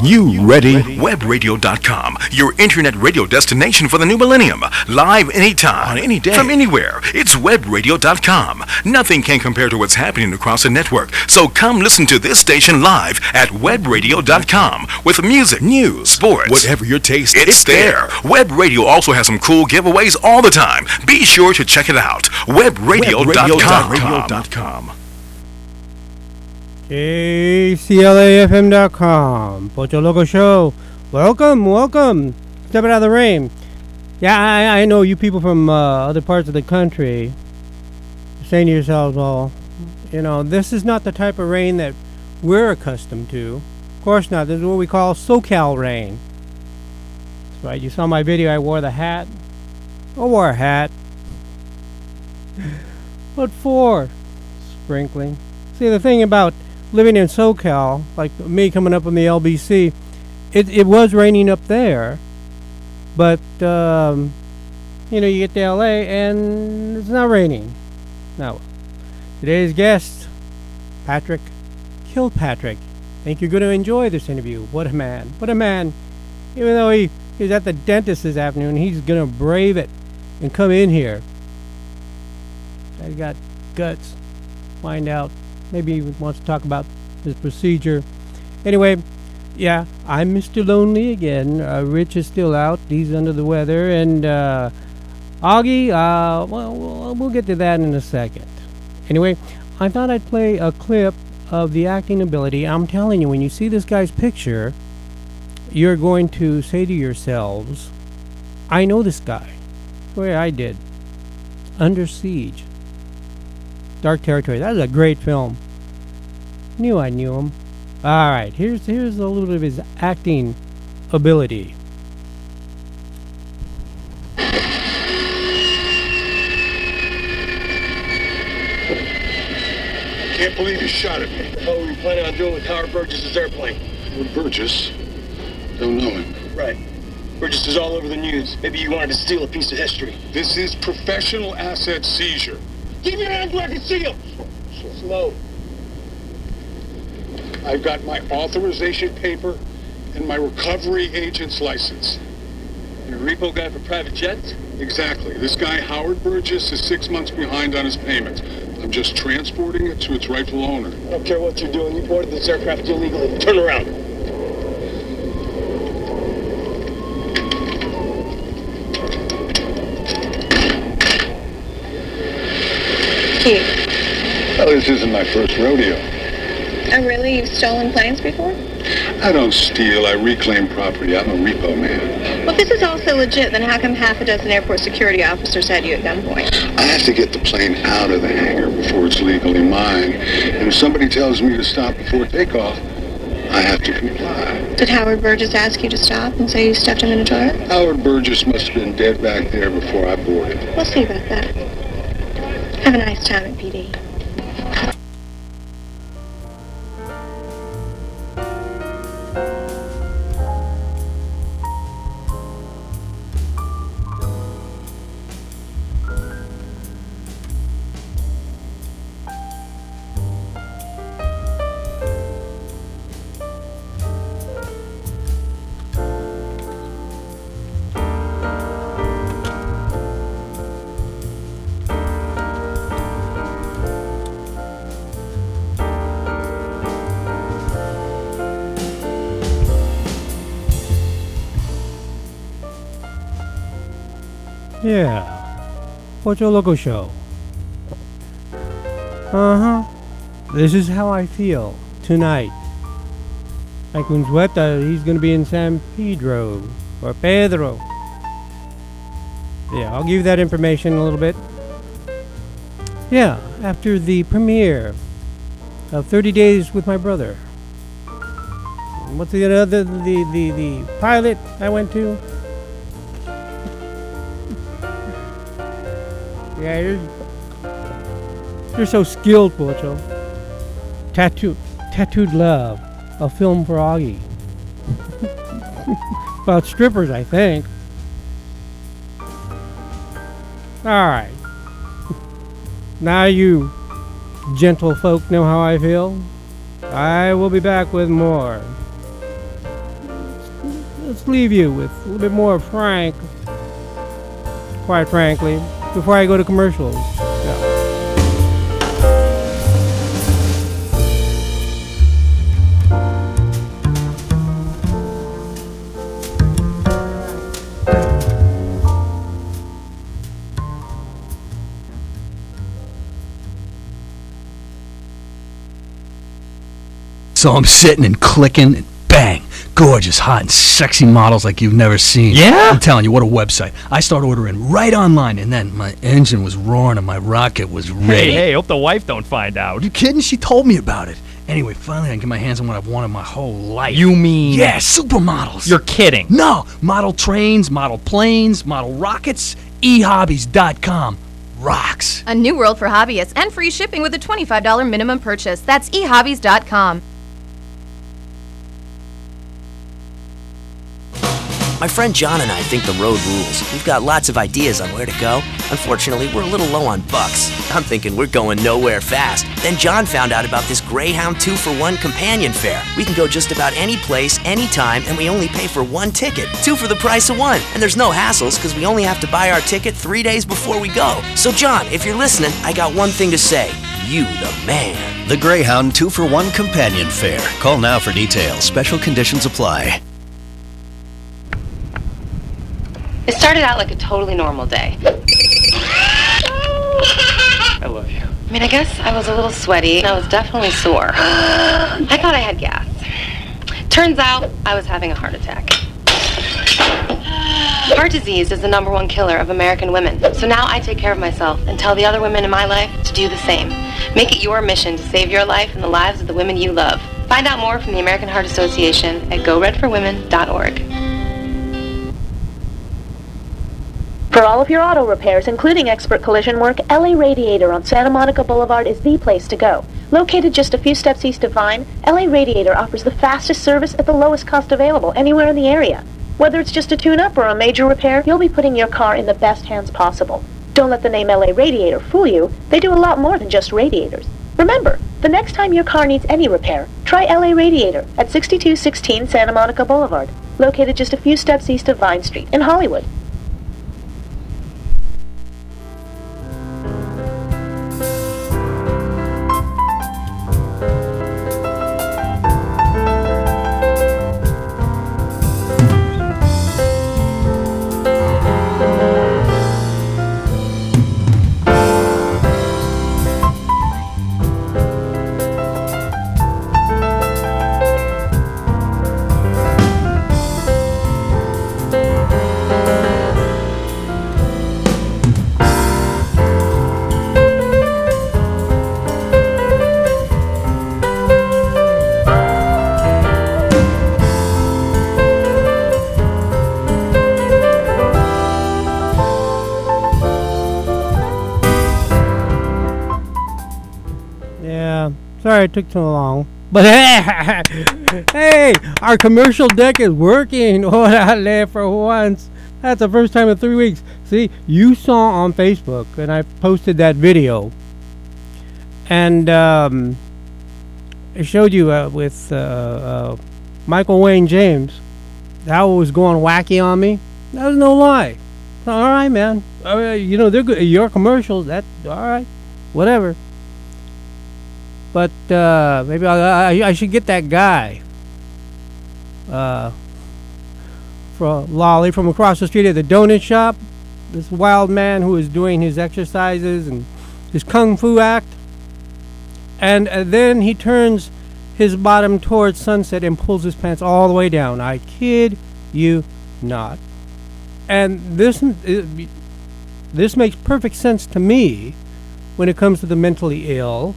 you ready? Webradio.com, your internet radio destination for the new millennium. Live anytime, On any day. from anywhere. It's Webradio.com. Nothing can compare to what's happening across the network. So come listen to this station live at Webradio.com with music, news, sports. Whatever your taste, It's there. Web Radio also has some cool giveaways all the time. Be sure to check it out. Webradio.com. KCLAFM.com. Pocho Loco Show. Welcome. Stepping out of the rain. Yeah, I know you people from other parts of the country saying to yourselves, well, you know, this is not the type of rain that we're accustomed to. Of course not. This is what we call SoCal rain. That's right. You saw my video. I wore the hat. I wore a hat. What for? Sprinkling. See, the thing about living in SoCal, like me coming up on the LBC, it was raining up there, but you know, you get to LA and it's not raining. Now, today's guest, Patrick Kilpatrick. I think you're going to enjoy this interview. What a man! What a man! Even though he's at the dentist this afternoon, he's going to brave it and come in here. I got guts. Find out. Maybe he wants to talk about his procedure. Anyway, yeah, I'm Mr. Lonely again. Rich is still out. He's under the weather. And Augie, well, we'll get to that in a second. Anyway, I thought I'd play a clip of the acting ability. I'm telling you, when you see this guy's picture, you're going to say to yourselves, I know this guy. The way I did. Under Siege. Dark Territory. That was a great film. Knew I knew him. Alright, here's a little bit of his acting ability. Can't believe you shot at me. What were you planning on doing with Howard Burgess's airplane? Howard Burgess? Don't know him. Right. Burgess is all over the news. Maybe you wanted to steal a piece of history. This is professional asset seizure. Keep your hands where I can see them. Slow. I've got my authorization paper and my recovery agent's license. You're a repo guy for private jets? Exactly. This guy, Howard Burgess, is 6 months behind on his payments. I'm just transporting it to its rightful owner. I don't care what you're doing. You boarded this aircraft illegally. Turn around. Well, this isn't my first rodeo. Oh, really? You've stolen planes before? I don't steal. I reclaim property. I'm a repo man. Well, if this is all so legit, then how come half a dozen airport security officers had you at gunpoint? I have to get the plane out of the hangar before it's legally mine. And if somebody tells me to stop before takeoff, I have to comply. Did Howard Burgess ask you to stop and say you stuffed him in a toilet? Howard Burgess must have been dead back there before I boarded. We'll see about that. Have a nice time at PD. Yeah. Pocho Loco Show. This is how I feel tonight. Like Unzueta, he's going to be in San Pedro. Or Pedro. Yeah, I'll give you that information in a little bit. Yeah, after the premiere of 30 Days with My Brother. What's the other, the pilot I went to? Yeah, you're so skilled, Pocho. Tattooed Love, a film for Augie. About strippers, I think. Alright. Now you gentle folk know how I feel. I will be back with more. let's leave you with a little bit more of Frank, quite frankly, before I go to commercials. Yeah. So I'm sitting and clicking, and bang, gorgeous, hot, and sexy models like you've never seen. Yeah? I'm telling you, what a website. I start ordering right online, and then my engine was roaring and my rocket was ready. Hey, hope the wife don't find out. Are you kidding? She told me about it. Anyway, finally I can get my hands on what I've wanted my whole life. You mean? Yeah, supermodels. You're kidding. No, model trains, model planes, model rockets, ehobbies.com. Rocks. A new world for hobbyists and free shipping with a $25 minimum purchase. That's ehobbies.com. My friend John and I think the road rules. We've got lots of ideas on where to go. Unfortunately, we're a little low on bucks. I'm thinking we're going nowhere fast. Then John found out about this Greyhound 2-for-1 companion fare. We can go just about any place, anytime, and we only pay for one ticket. 2 for the price of 1. And there's no hassles because we only have to buy our ticket 3 days before we go. So John, if you're listening, I got one thing to say. You the man. The Greyhound 2-for-1 companion fare. Call now for details. Special conditions apply. It started out like a totally normal day. I love you. I mean, I guess I was a little sweaty and I was definitely sore. I thought I had gas. Turns out I was having a heart attack. Heart disease is the #1 killer of American women. So now I take care of myself and tell the other women in my life to do the same. Make it your mission to save your life and the lives of the women you love. Find out more from the American Heart Association at goredforwomen.org. For all of your auto repairs, including expert collision work, LA Radiator on Santa Monica Boulevard is the place to go. Located just a few steps east of Vine, LA Radiator offers the fastest service at the lowest cost available anywhere in the area. Whether it's just a tune-up or a major repair, you'll be putting your car in the best hands possible. Don't let the name LA Radiator fool you. They do a lot more than just radiators. Remember, the next time your car needs any repair, try LA Radiator at 6216 Santa Monica Boulevard, located just a few steps east of Vine Street in Hollywood. Sorry it took so long. But hey, our commercial deck is working. Oh, I laughed for once. That's the first time in 3 weeks. See, you saw on Facebook, and I posted that video. And it showed you with Michael Wayne James. That was going wacky on me. That was no lie. All right, man. You know, they're good. Your commercials, that's all right. Whatever. But maybe I should get that guy, from Lolly, from across the street at the donut shop. This wild man who is doing his exercises and his kung fu act, and then he turns his bottom towards sunset and pulls his pants all the way down. I kid you not. And this makes perfect sense to me when it comes to the mentally ill.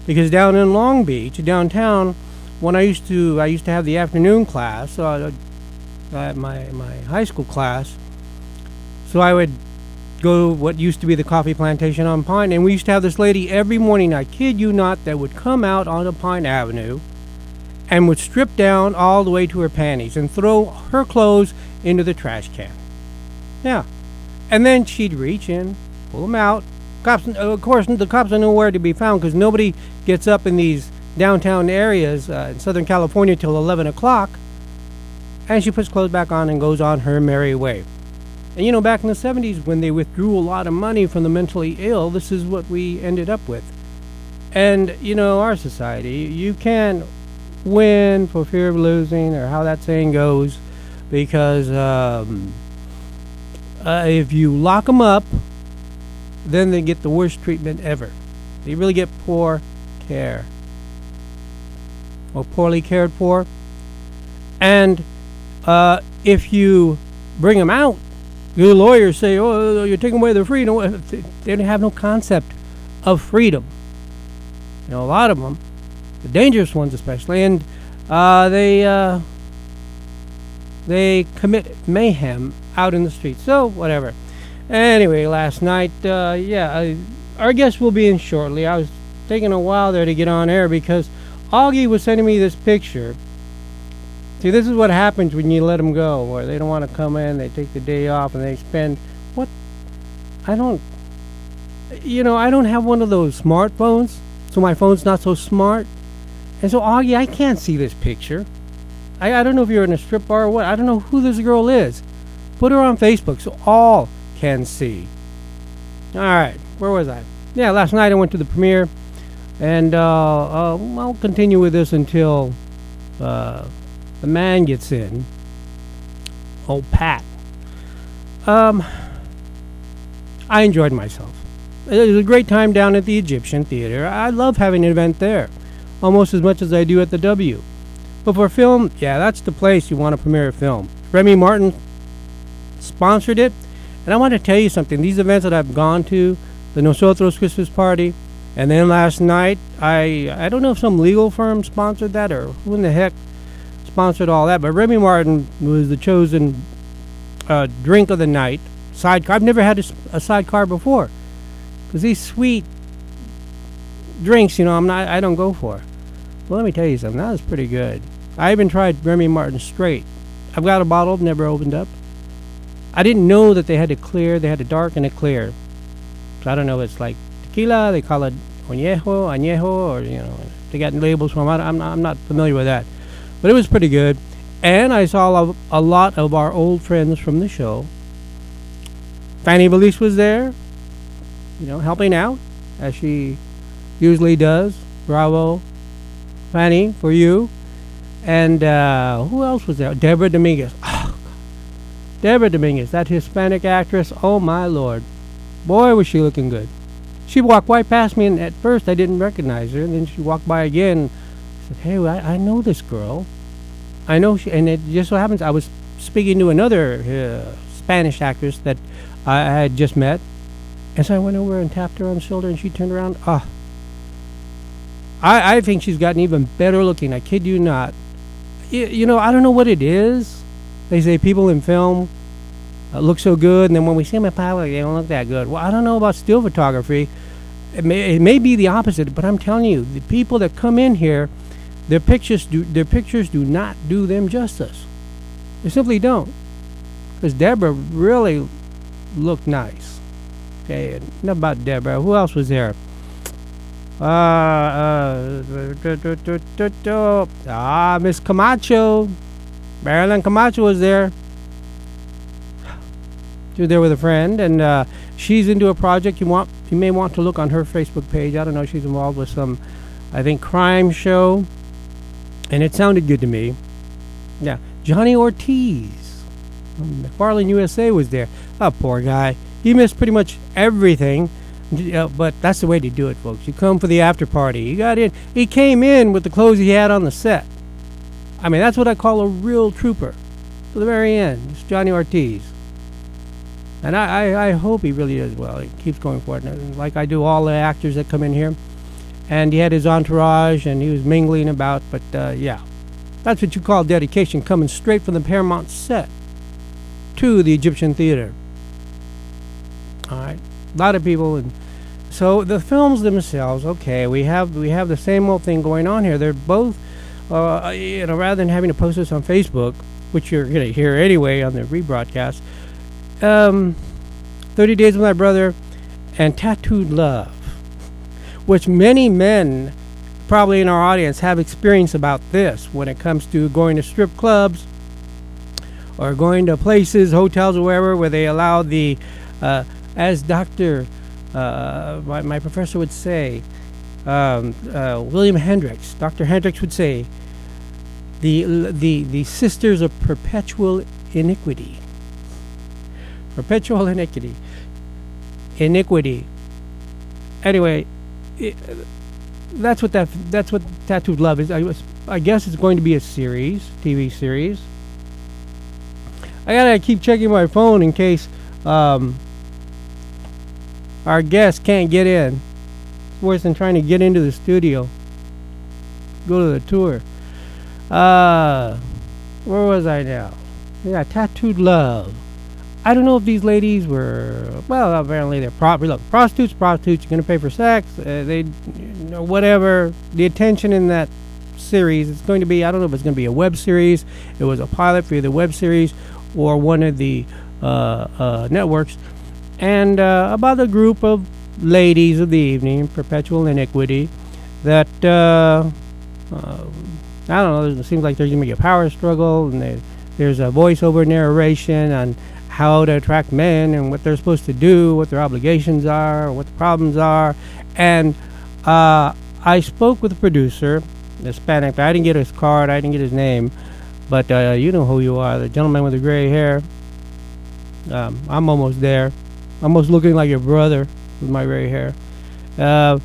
Because down in Long Beach, downtown, when I used to have the afternoon class, my high school class. So I would go to what used to be the coffee plantation on Pine, and we used to have this lady every morning, I kid you not, that would come out onto Pine Avenue and would strip down all the way to her panties and throw her clothes into the trash can. Yeah. And then she'd reach in, pull them out. Cops, of course, the cops are nowhere to be found because nobody gets up in these downtown areas in Southern California till 11 o'clock. And she puts clothes back on and goes on her merry way. And you know, back in the 70s, when they withdrew a lot of money from the mentally ill, this is what we ended up with. And, you know, our society, you can't win for fear of losing, or how that saying goes, because if you lock them up, then they get the worst treatment ever. They really get poor care, or poorly cared for. And if you bring them out, the lawyers say, oh, you're taking away their freedom. They have no concept of freedom. You know, a lot of them, the dangerous ones especially, and they commit mayhem out in the streets. So, whatever. Anyway, last night, our guest will be in shortly. I was taking a while there to get on air because Augie was sending me this picture. See, this is what happens when you let them go, where they don't want to come in, they take the day off, and they spend, I don't have one of those smartphones, so my phone's not so smart. And so, Augie, I can't see this picture. I don't know if you're in a strip bar or what. I don't know who this girl is. Put her on Facebook so all can see. All right, where was I? Yeah, last night I went to the premiere, and I'll continue with this until the man gets in. Old Pat. I enjoyed myself. It was a great time down at the Egyptian Theater. I love having an event there, almost as much as I do at the W. But for film, yeah, that's the place you want to premiere a film. Remy Martin sponsored it. And I want to tell you something. These events that I've gone to, the Nosotros Christmas party, and then last night, I don't know if some legal firm sponsored that or who in the heck sponsored all that, but Remy Martin was the chosen drink of the night. Sidecar. I've never had a sidecar before, because these sweet drinks, you know, I don't go for. Well, let me tell you something. That was pretty good. I even tried Remy Martin straight. I've got a bottle, never opened up. I didn't know that they had a clear. They had a dark and a clear. So I don't know. It's like tequila. They call it añejo, or you know, they got labels from. I'm not familiar with that, but it was pretty good. And I saw a lot of our old friends from the show. Fanny Valise was there, you know, helping out as she usually does. Bravo, Fanny, for you. And who else was there? Deborah Dominguez. Deborah Dominguez, that Hispanic actress. Oh my Lord, boy was she looking good. She walked right past me, and at first I didn't recognize her. And then she walked by again. I said, "Hey, I know this girl. I know she." And it just so happens I was speaking to another Spanish actress that I had just met, and so I went over and tapped her on the shoulder, and she turned around. I think she's gotten even better looking. I kid you not. You know, I don't know what it is. They say people in film look so good, and then when we see them in public, they don't look that good. Well, I don't know about still photography. It may be the opposite, but I'm telling you, the people that come in here, their pictures do not do them justice. They simply don't. Because Deborah really looked nice. Okay, enough about Deborah. Who else was there? Miss Camacho. Marilyn Camacho was there. She was there with a friend, and she's into a project. You may want to look on her Facebook page. I don't know. She's involved with some, I think, crime show, and it sounded good to me. Yeah, Johnny Ortiz from McFarlane USA was there. Oh, poor guy. He missed pretty much everything, but that's the way to do it, folks. You come for the after party. He got in. He came in with the clothes he had on the set. I mean, that's what I call a real trooper. To the very end. It's Johnny Ortiz. And I hope he really does well. He keeps going for it. And like I do all the actors that come in here. And he had his entourage, and he was mingling about. But, yeah. That's what you call dedication, coming straight from the Paramount set to the Egyptian Theater. All right. A lot of people. And so the films themselves, okay, we have the same old thing going on here. They're both... you know, rather than having to post this on Facebook, which you're going to hear anyway on the rebroadcast, 30 Days with My Brother and Tattooed Love, which many men probably in our audience have experience about this when it comes to going to strip clubs or going to places, hotels or wherever, where they allow the, as my professor would say, William Hendricks, Dr. Hendricks would say, the sisters of perpetual iniquity. Perpetual iniquity. Anyway, that's what Tattooed Love is. I guess it's going to be a series, TV series. I gotta keep checking my phone in case our guest can't get in. It's worse than trying to get into the studio. Go to the tour. Where was I now? Yeah, Tattooed Love. I don't know if these ladies were, well, apparently they're prostitutes. You're going to pay for sex. Whatever. The attention in that series, it's going to be, I don't know if it's going to be a web series. It was a pilot for the web series or one of the networks. And about a group of ladies of the evening, perpetual iniquity, that, I don't know, it seems like there's going to be a power struggle, and there's a voiceover narration on how to attract men and what they're supposed to do, what their obligations are, what the problems are. And I spoke with the producer, the Hispanic. I didn't get his card, I didn't get his name, but you know who you are, the gentleman with the gray hair. I'm almost there. Almost looking like your brother with my gray hair. I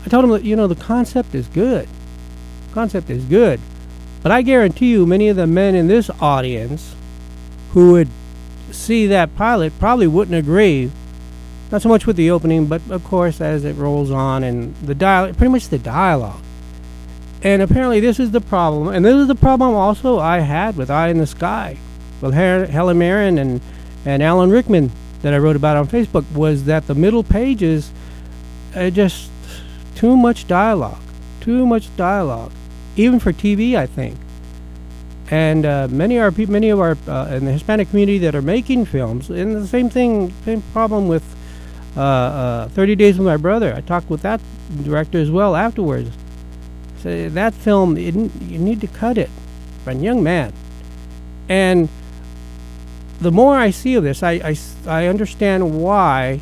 told him that, the concept is good. But I guarantee you many of the men in this audience who would see that pilot probably wouldn't agree, not so much with the opening, but of course as it rolls on and pretty much the dialogue. And apparently this is the problem, and this is the problem also I had with Eye in the Sky, with Helen Mirren and Alan Rickman that I wrote about on Facebook, was that the middle pages are just too much dialogue, even for TV, I think. And many of our in the Hispanic community that are making films, and the same problem with 30 Days with My Brother. I talked with that director as well afterwards. So that film, you need to cut it for a young man. And the more I see of this, I understand why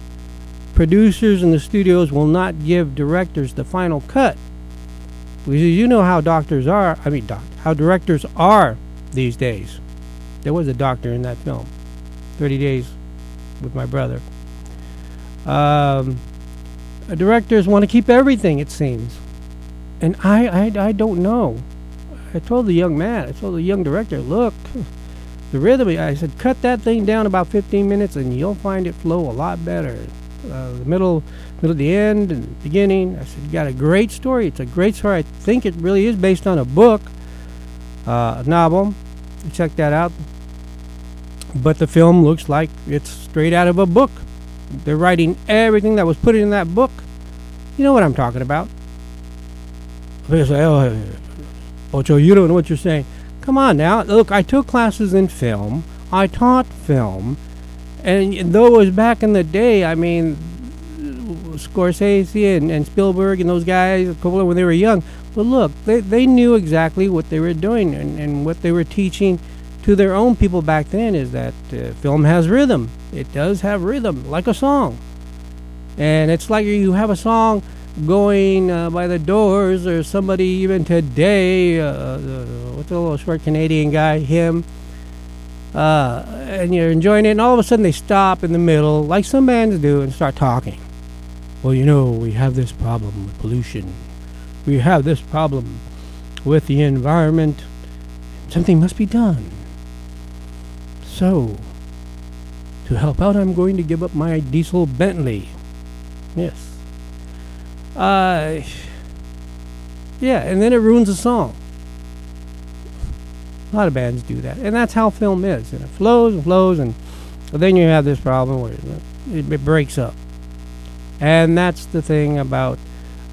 producers in the studios will not give directors the final cut. Because you know how how directors are these days. There was a doctor in that film, 30 Days with My Brother. Directors want to keep everything, it seems. And I don't know. I told the young director, look, the rhythm, I said, cut that thing down about 15 minutes and you'll find it flow a lot better. The middle, the end, and the beginning. I said, you got a great story. It's a great story. I think it really is based on a book, a novel. Check that out. But the film looks like it's straight out of a book. They're writing everything that was put in that book. You know what I'm talking about. They say, oh, Ocho, you don't know what you're saying. Come on now. Look, I took classes in film. I taught film. And though it was back in the day, I mean, Scorsese and Spielberg and those guys, when they were young, but look, they knew exactly what they were doing, and what they were teaching to their own people back then is that film has rhythm. It does have rhythm, like a song. And it's like you have a song going by the Doors, or somebody even today, what's the little short Canadian guy, him, and you're enjoying it, and all of a sudden they stop in the middle, like some bands do, and start talking. Well, we have this problem with pollution. We have this problem with the environment. Something must be done. So, to help out, I'm going to give up my diesel Bentley. Yes. Yeah, and then it ruins the song. A lot of bands do that, and that's how film is. And it flows and flows, and then you have this problem where it breaks up. And that's the thing about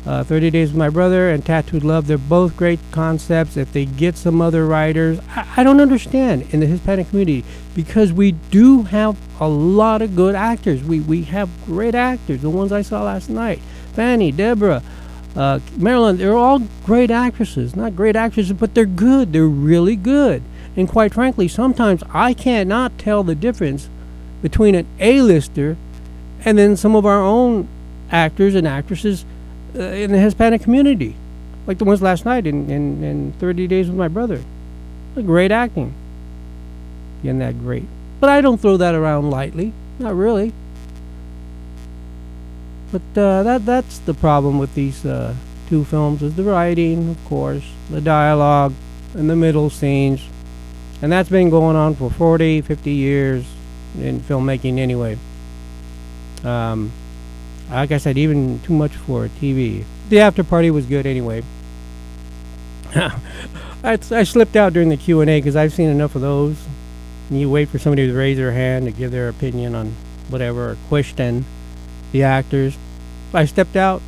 30 Days with My Brother and Tattooed Love. They're both great concepts. If they get some other writers, I don't understand in the Hispanic community, because we do have a lot of good actors. We have great actors. The ones I saw last night, Fanny, Deborah, Marilyn, they're all great actresses. Not great actresses, but they're good. They're really good. And quite frankly, sometimes I cannot tell the difference between an A-lister and then some of our own actors and actresses in the Hispanic community. Like the ones last night in 30 Days with My Brother. Great acting. Isn't that great? But I don't throw that around lightly. Not really. But that's the problem with these two films, is the writing, of course, the dialogue, and the middle scenes. And that's been going on for 40, 50 years in filmmaking anyway. Like I said, even too much for TV. The after party was good anyway. I slipped out during the Q&A because I've seen enough of those. And you wait for somebody to raise their hand to give their opinion on whatever, or question the actors. I stepped out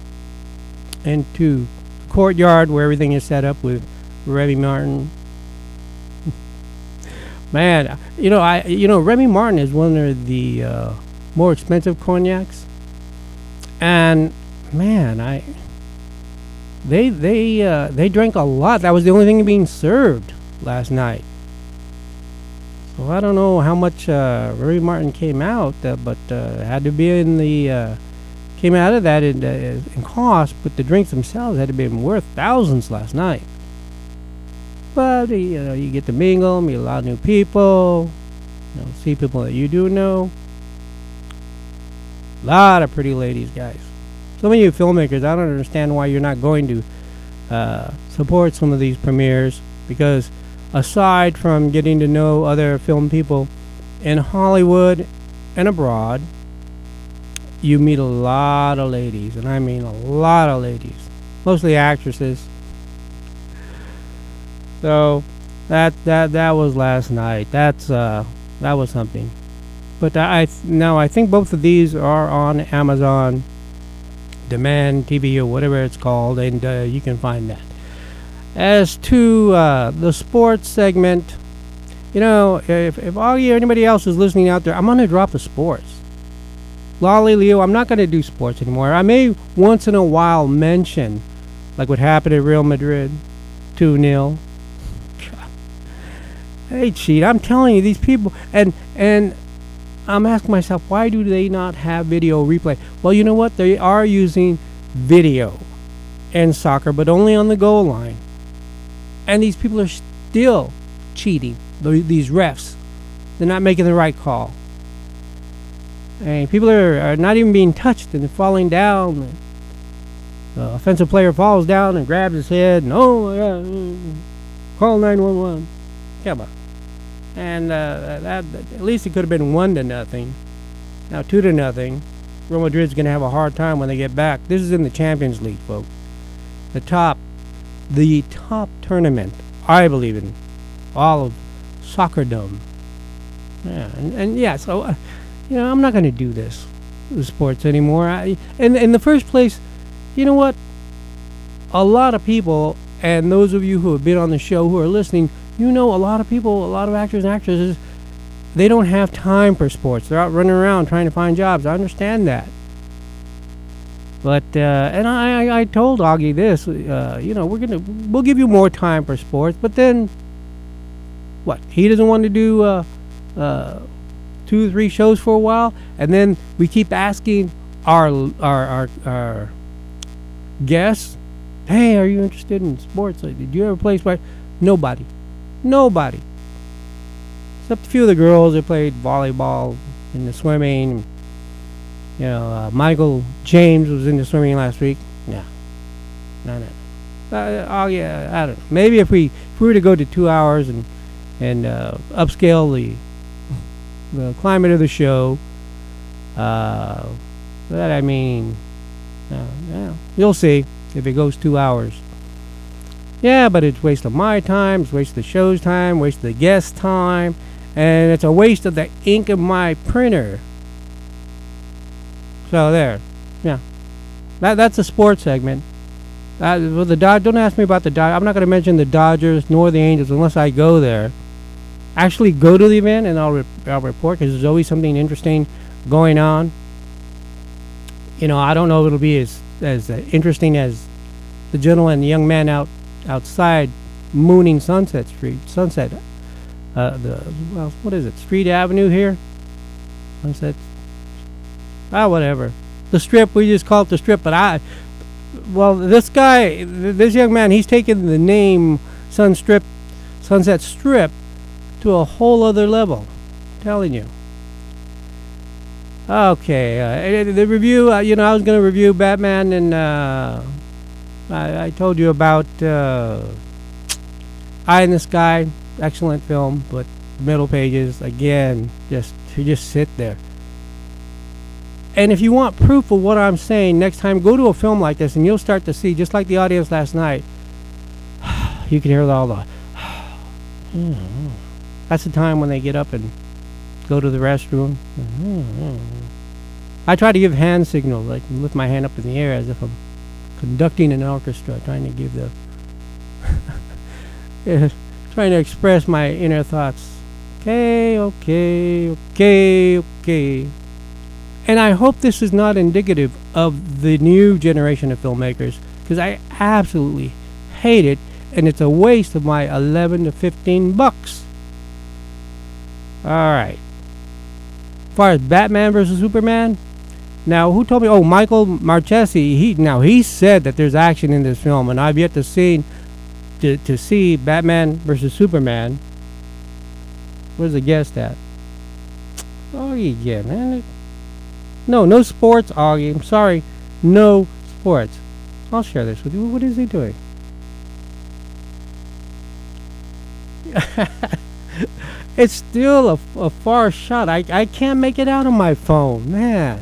into the courtyard where everything is set up with Remy Martin. Man, Remy Martin is one of the more expensive cognacs, and man, they drank a lot. That was the only thing being served last night. So I don't know how much Remy Martin came out, but had to be in the came out of that in cost. But the drinks themselves had to be worth thousands last night. But you get to mingle, meet a lot of new people, see people that you do know. A lot of pretty ladies, guys. Some of you filmmakers, I don't understand why you're not going to support some of these premieres, because aside from getting to know other film people in Hollywood and abroad, you meet a lot of ladies, and I mean a lot of ladies, mostly actresses. So that was last night. That was something. But I think both of these are on Amazon Demand TV or whatever it's called, and you can find that. As to the sports segment, if Augie or anybody else is listening out there, I'm going to drop the sports. Lolly Leo, I'm not going to do sports anymore. I may once in a while mention, like what happened at Real Madrid, 2-0. Hey, cheat! I'm telling you, these people, and I'm asking myself, why do they not have video replay? Well, you know what? They are using video in soccer, but only on the goal line. And these people are still cheating. These refs, they're not making the right call. And people are not even being touched, and they're falling down. The offensive player falls down and grabs his head, and call 911. Come on. And that at least it could have been 1-0. Now 2-0. Real Madrid's going to have a hard time when they get back. This is in the Champions League, folks. The top tournament, I believe, in all of soccerdom. Yeah, and yeah. So I'm not going to do this with sports anymore. In the first place, you know what? A lot of people, and those of you who have been on the show who are listening, a lot of people, a lot of actors and actresses, they don't have time for sports. They're out running around trying to find jobs. I understand that. But and I told Augie this, we'll give you more time for sports. But then, what? He doesn't want to do 2 or 3 shows for a while, and then we keep asking our guests, hey, are you interested in sports? Did you ever play sports? Nobody. Except a few of the girls that played volleyball and the swimming. Michael James was in the swimming last week. No. I don't know. Maybe if we were to go to 2 hours and upscale the climate of the show, you'll see if it goes 2 hours. Yeah, but it's a waste of my time, it's a waste of the show's time, waste of the guest time, and it's a waste of the ink of my printer. So there, yeah, that's a sports segment. With the don't ask me about the Dodgers. I'm not going to mention the Dodgers nor the Angels unless I go there. Actually, go to the event and I'll report, because there's always something interesting going on. I don't know if it'll be as interesting as the gentleman, the young man outside mooning Sunset what is it? Street Avenue here. What's that? Whatever. The Strip. We just call it the Strip. But this guy, this young man, he's taken the name Sunset Strip to a whole other level. I'm telling you. Okay, the review, I was going to review Batman, and I told you about Eye in the Sky. Excellent film, but middle pages, again, just sit there. And if you want proof of what I'm saying, next time, go to a film like this, and you'll start to see, just like the audience last night, you can hear all the... That's the time when they get up and go to the restroom. I try to give hand signals, like lift my hand up in the air as if I'm conducting an orchestra, trying to give the... trying to express my inner thoughts. Okay. And I hope this is not indicative of the new generation of filmmakers, because I absolutely hate it, and it's a waste of my 11 to 15 bucks. Alright. As far as Batman versus Superman, now who told me? Oh, Michael Marchesi. He said that there's action in this film, and I've yet to see Batman versus Superman. Where's the guest at? Oh yeah, man. No sports, Augie. I'm sorry. No sports. I'll share this with you. What is he doing? It's still a far shot. I can't make it out on my phone. Man.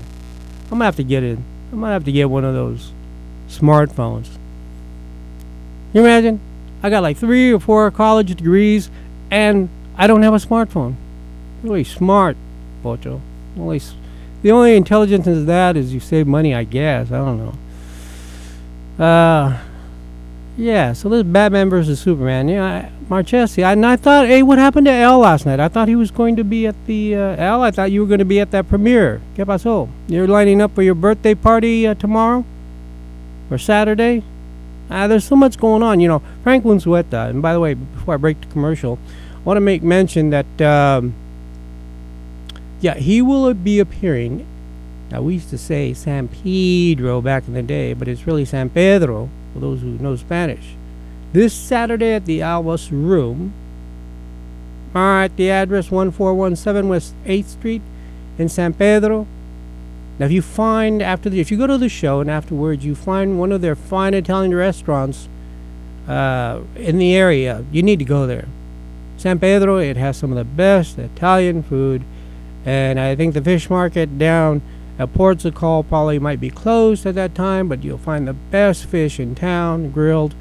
I'm gonna have to get it. I'm gonna have to get one of those smartphones. You imagine? I got like 3 or 4 college degrees, and I don't have a smartphone. Really smart, Pocho. The only intelligence is that is you save money, I guess. I don't know. Yeah, so this is Batman versus Superman. Marchesi. And I thought, hey, what happened to L last night? I thought he was going to be at the L. I thought you were going to be at that premiere. ¿Qué pasó? You're lining up for your birthday party tomorrow? Or Saturday? There's so much going on. Frank Unzueta. And by the way, before I break the commercial, I want to make mention that, he will be appearing. Now, we used to say San Pedro back in the day, but it's really San Pedro, for those who know Spanish. This Saturday at the Albus Room. Alright, the address 1417 West 8th Street in San Pedro. Now, if you go to the show and afterwards you find one of their fine Italian restaurants in the area, you need to go there. San Pedro, it has some of the best Italian food, and I think the fish market down at Portugal probably might be closed at that time, but you'll find the best fish in town, grilled,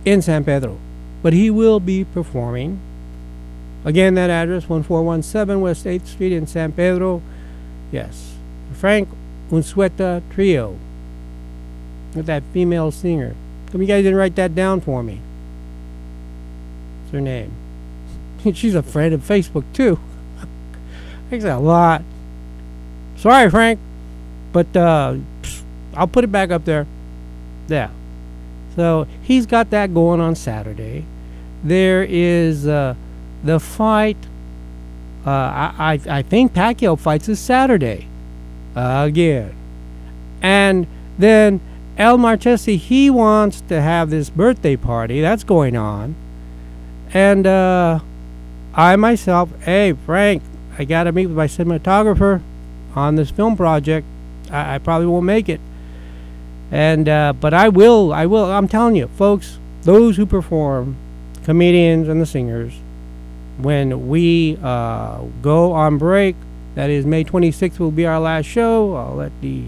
in San Pedro. But he will be performing. Again, that address, 1417 West 8th Street in San Pedro. Yes. Frank Unzueta Trio. With that female singer. Come, you guys didn't write that down for me. What's her name? She's a friend of Facebook, too. Thanks a lot. Sorry, Frank. But, I'll put it back up there. Yeah. So, he's got that going on Saturday. There is, the fight. I think Pacquiao fights this Saturday. Again. And then El Marchesi, he wants to have this birthday party. That's going on. And I myself, hey, Frank, I got to meet with my cinematographer on this film project. I probably won't make it. And but I will. I'm telling you, folks, those who perform, comedians and the singers, when we go on break, that is May 26th will be our last show. I'll let the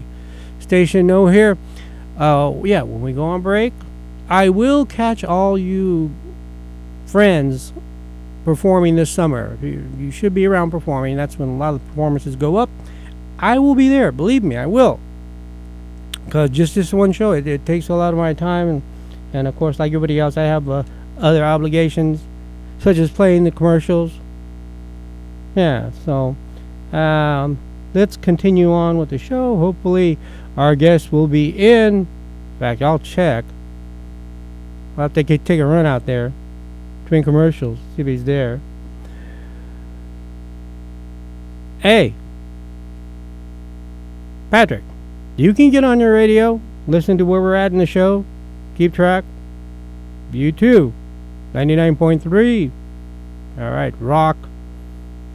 station know here. Yeah, when we go on break, I will catch all you friends performing this summer. You should be around performing. That's when a lot of the performances go up. I will be there. Believe me, I will. Because just this one show, it takes a lot of my time. And of course, like everybody else, I have other obligations, such as playing the commercials. Yeah, so let's continue on with the show. Hopefully, our guest will be in. In fact, I'll check. I'll have to take a run out there. between commercials. See if he's there. Hey, Patrick, you can get on your radio, listen to where we're at in the show, keep track. You too. 99.3. All right, rock.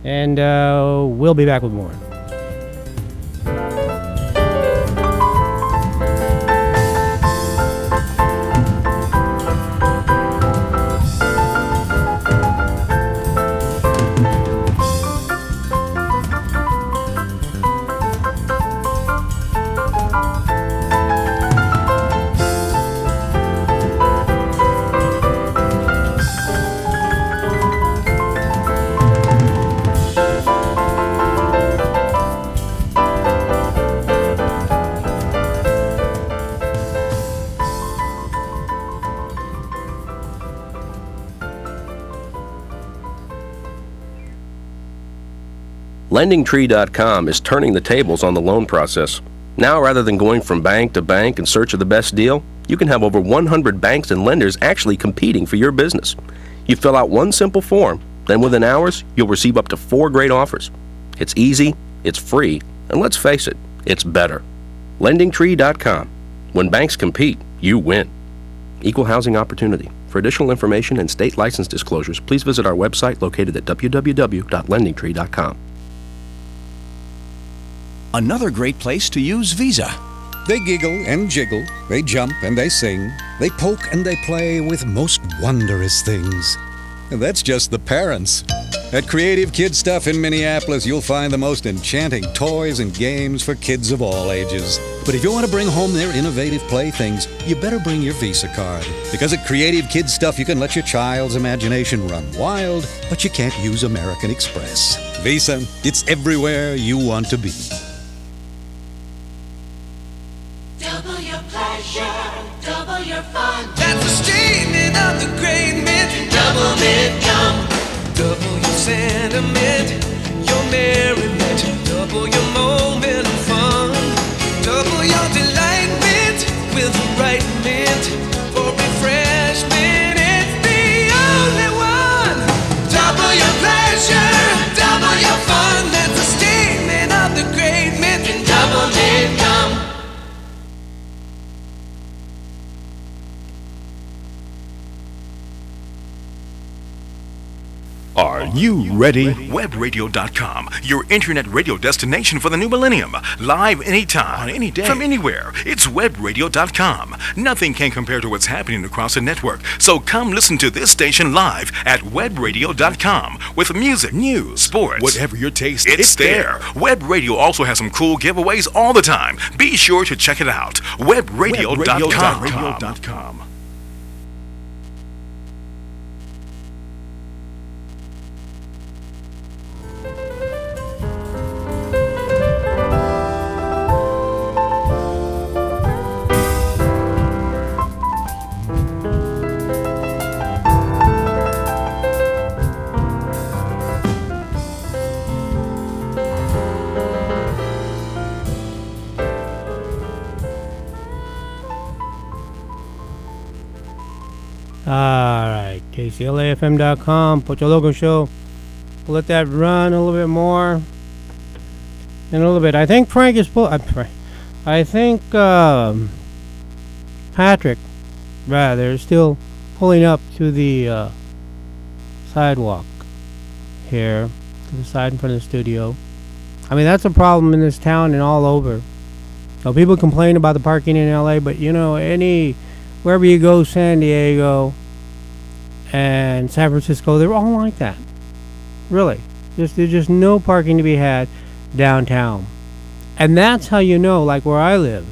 And we'll be back with more. LendingTree.com is turning the tables on the loan process. Now, rather than going from bank to bank in search of the best deal, you can have over 100 banks and lenders actually competing for your business. You fill out one simple form, then within hours, you'll receive up to 4 great offers. It's easy, it's free, and let's face it, it's better. LendingTree.com. When banks compete, you win. Equal housing opportunity. For additional information and state license disclosures, please visit our website located at www.lendingtree.com. Another great place to use Visa. They giggle and jiggle, they jump and they sing, they poke and they play with most wondrous things. And that's just the parents. At Creative Kid Stuff in Minneapolis, you'll find the most enchanting toys and games for kids of all ages. But if you want to bring home their innovative playthings, you better bring your Visa card. Because at Creative Kid Stuff, you can let your child's imagination run wild, but you can't use American Express. Visa, it's everywhere you want to be. Double your pleasure, double your fun. That's the statement of the great mint. Double mint gum. Double your sentiment, your merriment. Double your moment of fun. Double your delight mint with the right mint for refreshment. It's the only one. Double your pleasure, double your fun. That's the statement of the great mint. And double mint gum. Are you ready? Webradio.com, your internet radio destination for the new millennium. Live anytime, on any day, from anywhere. It's Webradio.com. Nothing can compare to what's happening across the network. So come listen to this station live at Webradio.com with music, news, sports, whatever your taste, it's there. Web Radio also has some cool giveaways all the time. Be sure to check it out. Webradio.com. Alright, KCLAFM.com, Pocho Loco Show. We'll let that run a little bit more. In a little bit. I think Frank is I think Patrick, rather, is still pulling up to the sidewalk here, to the side in front of the studio. I mean, that's a problem in this town and all over. So people complain about the parking in LA, but you know, wherever you go, San Diego and San Francisco, they're all like that. Really. There's just no parking to be had downtown. And that's how you know, like where I live.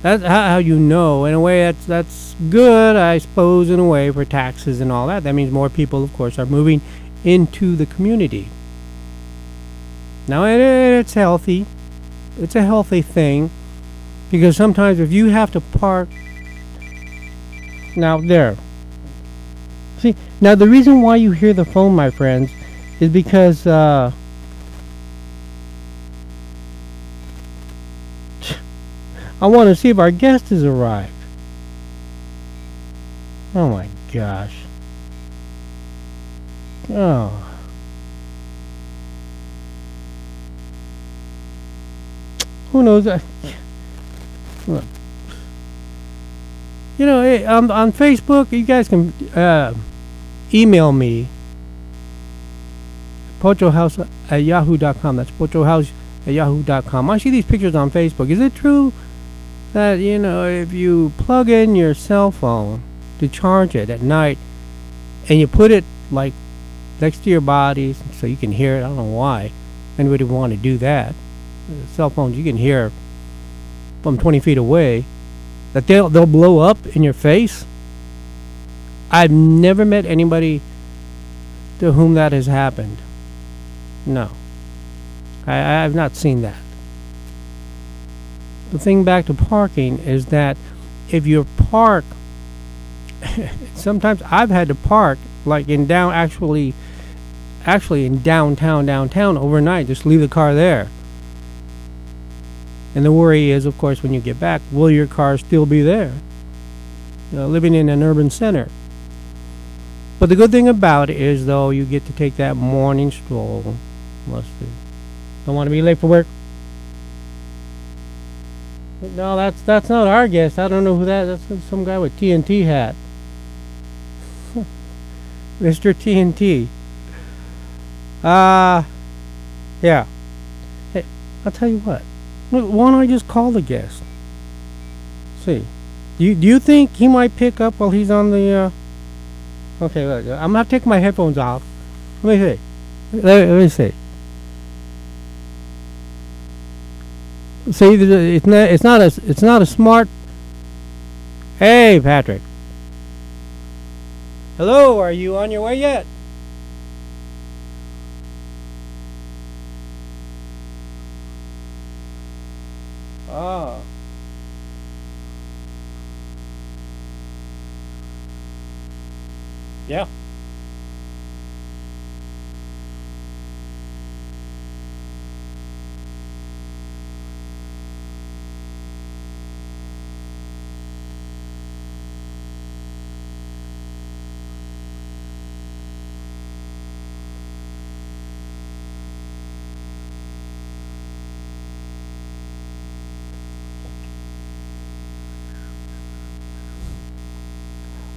That's how you know. In a way, that's good, I suppose, in a way, for taxes and all that. That means more people, of course, are moving into the community. Now, it's healthy. It's a healthy thing. Because sometimes if you have to park... Now, there. See, now the reason why you hear the phone, my friends, is because, I want to see if our guest has arrived. Oh my gosh. Oh. Who knows? Look. You know, hey, on Facebook, you guys can email me. pochohouse@yahoo.com. That's pochohouse@yahoo.com. I see these pictures on Facebook. Is it true that, you know, if you plug in your cell phone to charge it at night and you put it like next to your body so you can hear it? I don't know why anybody would want to do that. Cell phones, you can hear from 20 feet away, that they'll blow up in your face. I've never met anybody to whom that has happened. No. I've not seen that. The thing back to parking is that if you park, sometimes I've had to park like in actually in downtown overnight, just leave the car there. And the worry is, of course, when you get back, will your car still be there? Living in an urban center. But the good thing about it is, though, you get to take that morning stroll. Don't want to be late for work. No, that's not our guest. I don't know who that is. That's some guy with TNT hat. Mr. TNT. Yeah. Hey, I'll tell you what. Why don't I just call the guest? See. Do you think he might pick up while he's on the Okay, look, I'm gonna take my headphones off. Let me see. Let me see. See, it's not a smart. Hey, Patrick. Hello, are you on your way yet? Oh. Yeah.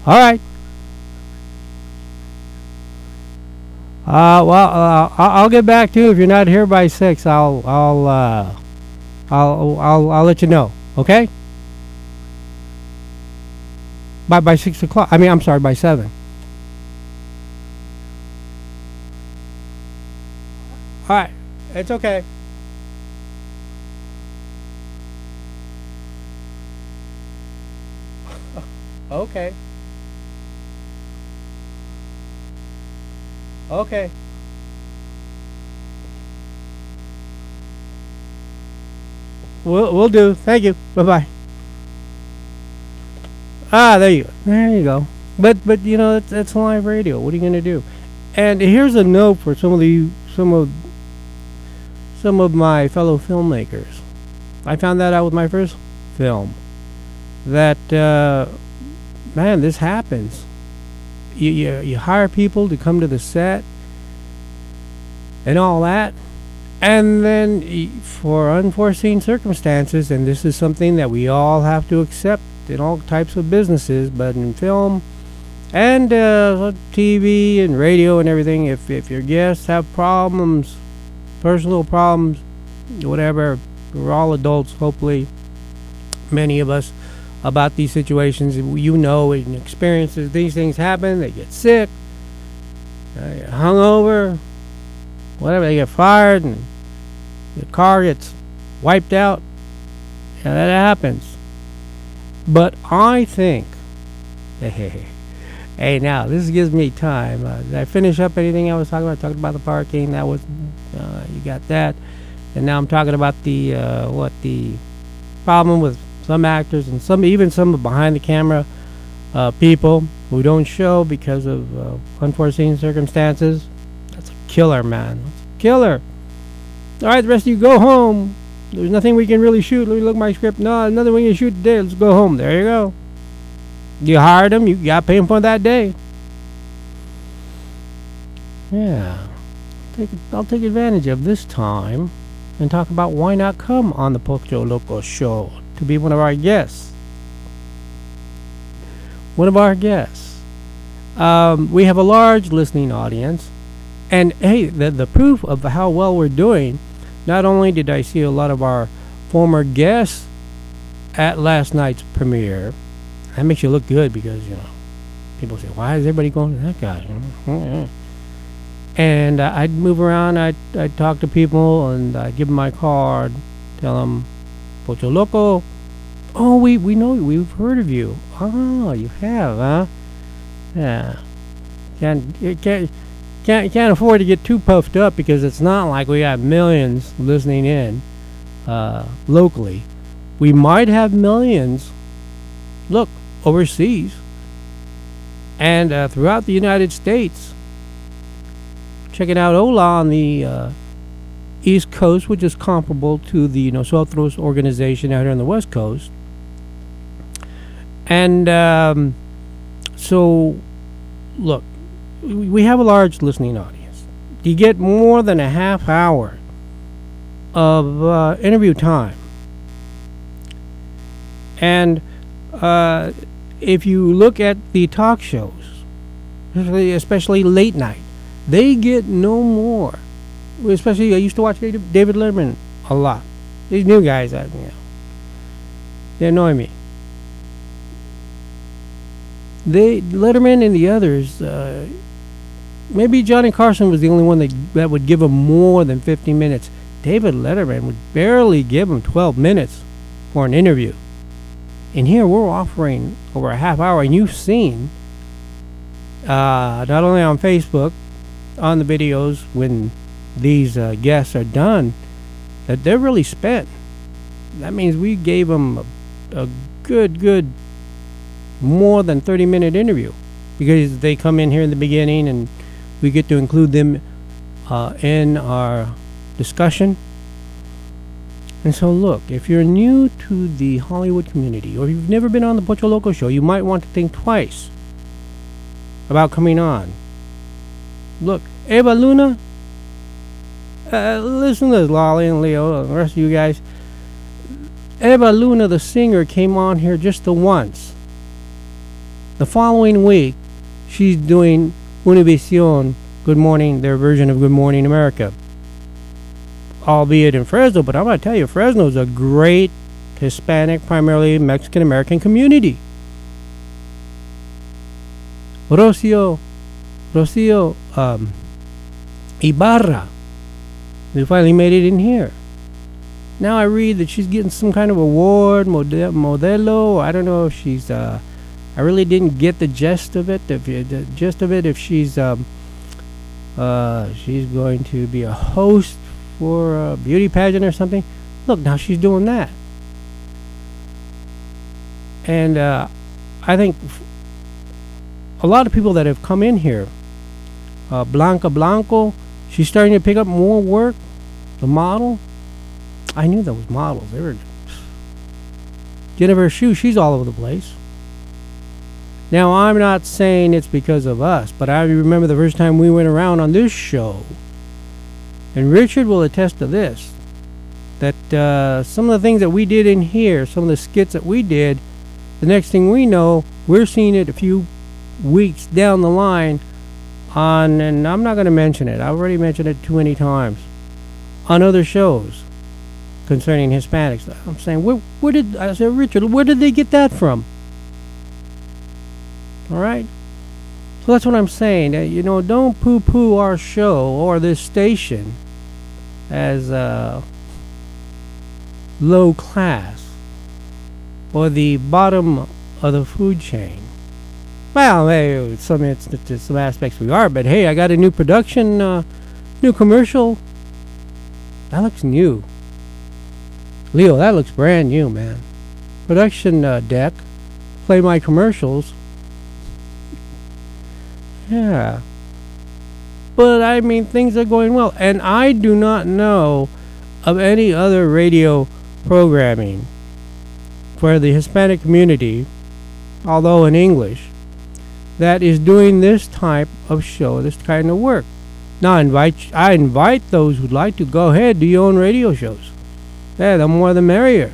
All right. I'll get back to you if you're not here by 6. I'll let you know. Okay. By 6 o'clock. I mean, I'm sorry, by 7. All right. It's okay. Okay. Okay. We'll do. Thank you. Bye-bye. There you go. But you know, that's live radio. What are you going to do? And here's a note for some of my fellow filmmakers. I found that out with my first film. That man, this happens. You hire people to come to the set and all that, and then for unforeseen circumstances, and this is something that we all have to accept in all types of businesses, but in film and TV and radio and everything, if your guests have problems, personal problems, whatever, we're all adults, hopefully, many of us, about these situations, you know, and experiences, these things happen. They get sick, get hungover, whatever, they get fired, and the car gets wiped out. Yeah, that happens. But I think, hey, now this gives me time. Did I finish up anything I was talking about? I talked about the parking. That was, you got that, and now I'm talking about the the problem with some actors and even some behind the camera people who don't show because of unforeseen circumstances. That's a killer, man. That's a killer. All right, the rest of you go home. There's nothing we can really shoot. Let me look at my script. No, nothing we can shoot today. Let's go home. There you go. You hired them. You got to pay them for that day. Yeah. I'll take advantage of this time and talk about why not come on the Pocho Loco show to be one of our guests. One of our guests. We have a large listening audience. And hey, the proof of how well we're doing, not only did I see a lot of our former guests at last night's premiere, that makes you look good because, you know, people say, why is everybody going to that guy? And I'd move around, I'd talk to people, and I'd give them my card, tell them, Pocho Loco, oh, we know, we've heard of you. Oh, you have, huh? Yeah. Can't afford to get too puffed up because it's not like we got millions listening in locally. We might have millions, look, overseas and throughout the United States. Checking out Ola on the East Coast, which is comparable to the Nosotros organization out here on the West Coast. And so, look, we have a large listening audience. You get more than a half hour of interview time. And if you look at the talk shows, especially late night, they get no more. Especially, I used to watch David Letterman a lot. These new guys, they annoy me. Letterman and the others, maybe Johnny Carson was the only one that would give him more than 50 minutes. David Letterman would barely give him 12 minutes for an interview. And here we're offering over a half hour, and you've seen, not only on Facebook, on the videos when these guests are done, that they're really spent. That means we gave them a good more than 30-minute interview because they come in here in the beginning and we get to include them in our discussion. And so look, if you're new to the Hollywood community or you've never been on the Pocho Loco show, you might want to think twice about coming on. Look, Eva Luna, listen to this, Lolly and Leo and the rest of you guys. Eva Luna, the singer, came on here just the once. The following week, she's doing Univision Good Morning, their version of Good Morning America. Albeit in Fresno, but I'm going to tell you, Fresno's a great Hispanic, primarily Mexican-American community. Rocio Ibarra, we finally made it in here. Now I read that she's getting some kind of award, modelo. I don't know if she's, I really didn't get the gist of it. If she's going to be a host for a beauty pageant or something. Look, now she's doing that. And I think a lot of people that have come in here, Blanca Blanco, she's starting to pick up more work. The model, I knew those models. They were Jennifer Shue, she's all over the place. Now, I'm not saying it's because of us, but I remember the first time we went around on this show, and Richard will attest to this, that some of the things that we did in here, some of the skits that we did, the next thing we know, we're seeing it a few weeks down the line on, and I'm not going to mention it, I've already mentioned it too many times, on other shows concerning Hispanics. I'm saying, I said, Richard, where did they get that from? Alright? So that's what I'm saying. Don't poo-poo our show or this station as low class or the bottom of the food chain. Well, hey, some instances, some aspects we are, but hey, I got a new production, new commercial. That looks new. Leo, that looks brand new, man. Production deck. Play my commercials. Yeah. But, I mean, things are going well. And I do not know of any other radio programming for the Hispanic community, although in English, that is doing this type of show, this kind of work. Now I invite those who'd like to go ahead, do your own radio shows. Yeah, the more the merrier.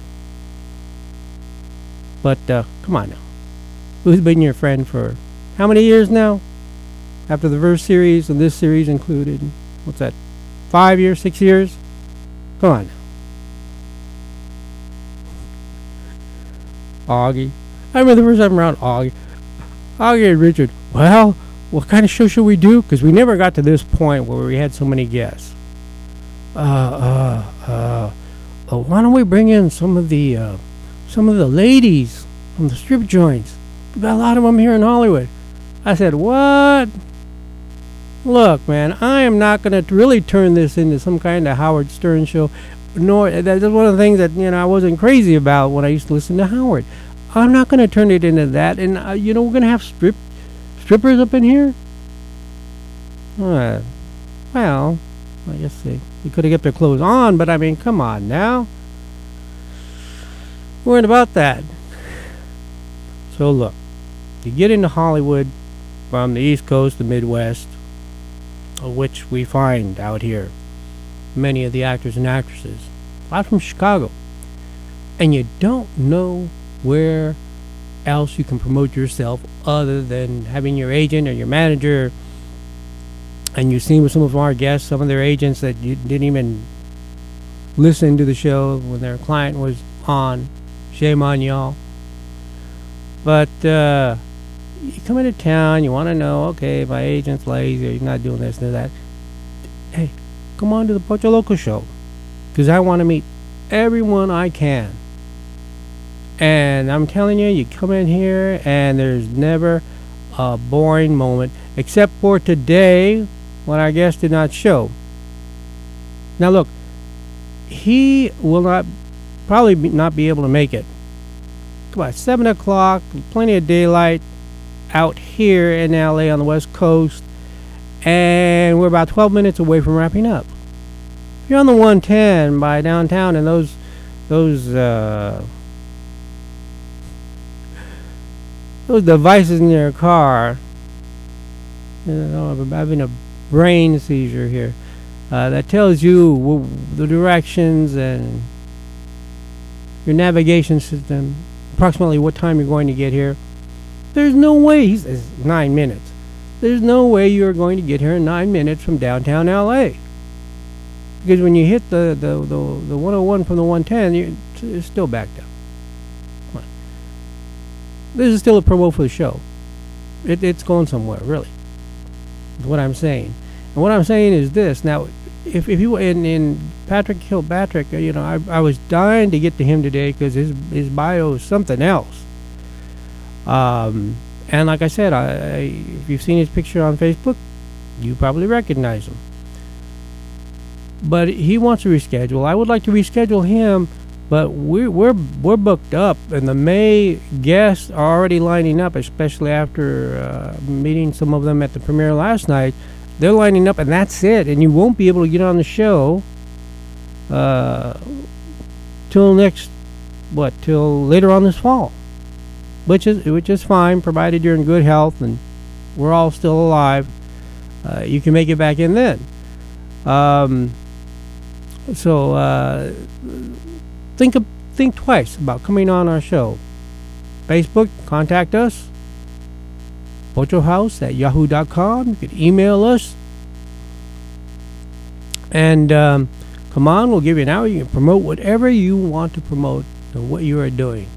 But come on now. Who's been your friend for how many years now? After the first series and this series included, what's that? 5 years, 6 years? Come on now. Augie. I remember the first time around Augie and Richard, well, what kind of show should we do? Because we never got to this point where we had so many guests. Why don't we bring in some of the ladies from the strip joints? We've got a lot of them here in Hollywood. I said, what? Look, man, I am not going to really turn this into some kind of Howard Stern show. Nor that's one of the things that I wasn't crazy about when I used to listen to Howard. I'm not going to turn it into that. And we're going to have strippers up in here. Well, I guess they could have kept their clothes on, but I mean, come on now. We weren't about that. So look, you get into Hollywood from the East Coast, the Midwest, which we find out here. Many of the actors and actresses, a lot from Chicago, and you don't know where else you can promote yourself other than having your agent or your manager. And you've seen with some of our guests, some of their agents that you didn't even listen to the show when their client was on. Shame on y'all. But you come into town, you want to know, okay, my agent's lazy, or he's not doing this and that. Hey, come on to the Pocho Loco show, because I want to meet everyone I can. And I'm telling you, you come in here and there's never a boring moment, except for today when our guest did not show. Now look, he will probably not be able to make it. Come on, 7 o'clock, plenty of daylight out here in LA on the West Coast, and we're about 12 minutes away from wrapping up. If you're on the 110 by downtown and those devices in your car, I'm having a brain seizure here, that tells you the directions and your navigation system, approximately what time you're going to get here. There's no way, he says 9 minutes. There's no way you're going to get here in 9 minutes from downtown LA. Because when you hit the 101 from the 110, it's still backed up. Come on. This is still a promo for the show. It's going somewhere, really. Is what I'm saying. And what I'm saying is this. Now, if you in Patrick Kilpatrick, I was dying to get to him today because his bio is something else. And like I said, if you've seen his picture on Facebook, you probably recognize him. But he wants to reschedule. I would like to reschedule him, but we're booked up, and the May guests are already lining up, especially after meeting some of them at the premiere last night. They're lining up, and that's it. And you won't be able to get on the show till later on this fall, which is fine, provided you're in good health and we're all still alive. You can make it back in then. So think twice about coming on our show. Facebook, contact us. pochohouse@yahoo.com. You can email us. And come on, we'll give you an hour. You can promote whatever you want to promote and what you are doing.